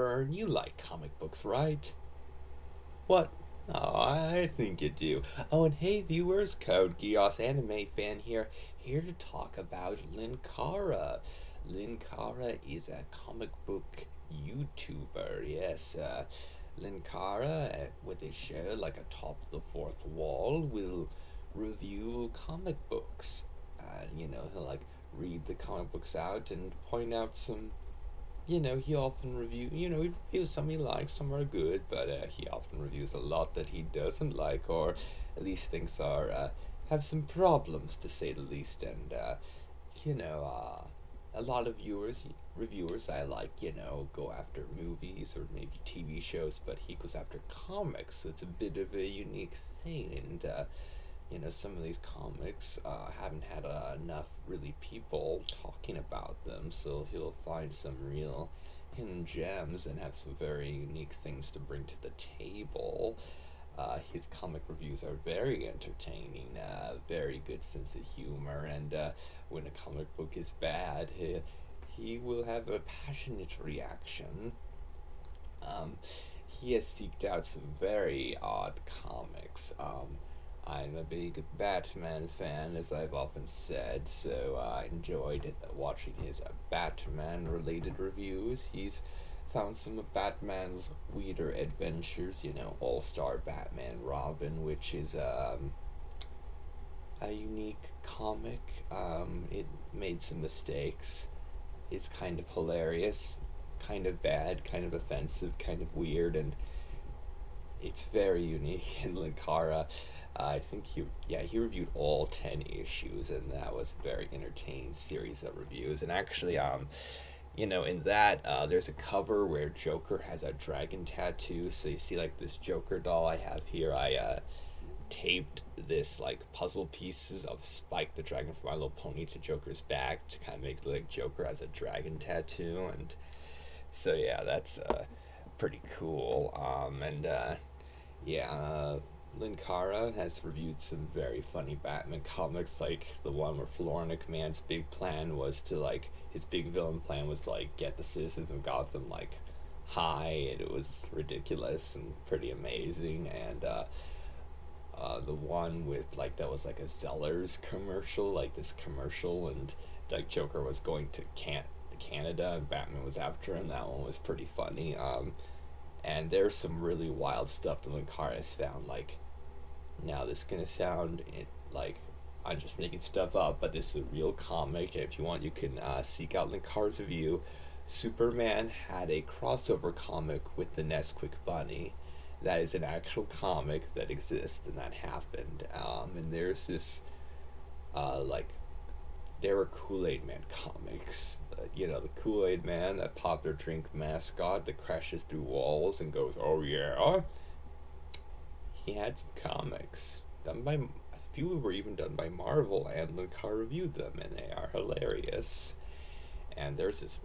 Christopher, you like comic books, right? What? Oh, I think you do. Oh, and hey, viewers, Code Geass Anime Fan here to talk about Linkara. Linkara is a comic book YouTuber. Yes, Linkara, with his show like Atop the Fourth Wall, will review comic books. He'll like read the comic books out and point out some he often he reviews some he likes, some are good, but he often reviews a lot that he doesn't like, or at least thinks have some problems, to say the least. And, you know, a lot of reviewers I like, go after movies or maybe TV shows, but he goes after comics, so it's a bit of a unique thing. And, some of these comics haven't had enough really people talking about them, so he'll find some real hidden gems and have some very unique things to bring to the table. His comic reviews are very entertaining, very good sense of humor, and when a comic book is bad, he will have a passionate reaction. He has seeked out some very odd comics. I'm a big Batman fan, as I've often said, so I enjoyed watching his Batman related reviews. He's found some of Batman's weirder adventures, All Star Batman Robin, which is a unique comic. It made some mistakes. It's kind of hilarious, kind of bad, kind of offensive, kind of weird, and it's very unique in Linkara. I think he reviewed all 10 issues, and that was a very entertaining series of reviews. And actually, in that, there's a cover where Joker has a dragon tattoo. So you see, like, this Joker doll I have here. I taped this, like, puzzle pieces of Spike the Dragon from My Little Pony to Joker's back to kind of make it look like Joker has a dragon tattoo. And so, yeah, that's pretty cool. Linkara has reviewed some very funny Batman comics, like the one where Floronic Man's big plan was to, like, his big villain plan was to, like, get the citizens of Gotham, like, high, and it was ridiculous and pretty amazing. And the one with, like, that was like a Zellers commercial, like this commercial, and like Joker was going to Canada and Batman was after him. That one was pretty funny. And there's some really wild stuff that Linkara has found. Like, now this is gonna sound like I'm just making stuff up, but this is a real comic. If you want, you can seek out Linkara's review. Superman had a crossover comic with the Nesquik Bunny. That is an actual comic that exists, and that happened. And there's this, there were Kool-Aid Man comics. The Kool-Aid Man, that popular drink mascot that crashes through walls and goes, "Oh yeah." He had some comics done by a few were even done by Marvel, and Linkara reviewed them, and they are hilarious. And there's this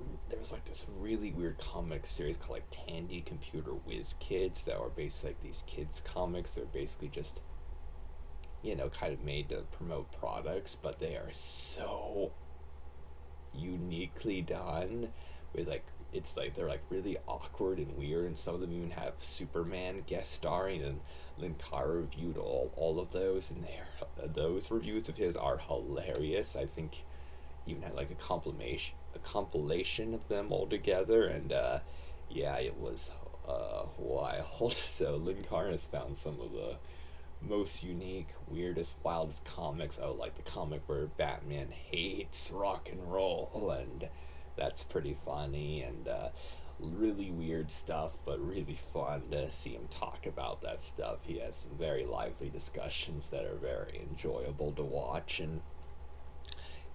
really weird comic series called like Tandy Computer Whiz Kids that are basically like these kids comics. They're basically just kind of made to promote products, but they are so uniquely done with they're like really awkward and weird, and some of them even have Superman guest starring, and Linkara reviewed all of those, and those reviews of his are hilarious. I think he even had like a compilation of them all together, and it was wild. So Linkara has found some of the most unique, weirdest, wildest comics. Oh, like the comic where Batman hates rock and roll, and that's pretty funny, and really weird stuff, but really fun to see him talk about that stuff. He has some very lively discussions that are very enjoyable to watch, and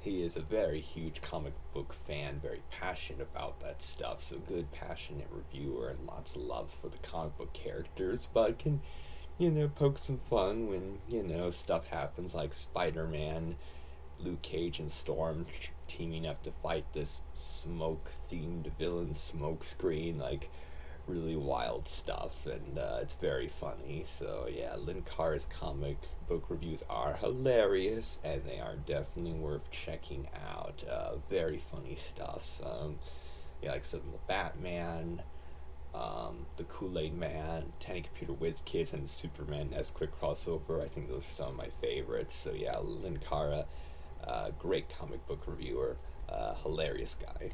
he is a very huge comic book fan, very passionate about that stuff. So good, passionate reviewer, and lots of loves for the comic book characters, but can poke some fun when, stuff happens like Spider-Man, Luke Cage, and Storm teaming up to fight this smoke-themed villain Smokescreen, like, really wild stuff, and it's very funny. So, yeah, Linkara's comic book reviews are hilarious, and they are definitely worth checking out. Very funny stuff. Like some Batman, the Kool-Aid Man, Tiny Computer Whiz Kids, and the Superman as quick crossover. I think those are some of my favorites. So yeah, Linkara, great comic book reviewer, hilarious guy.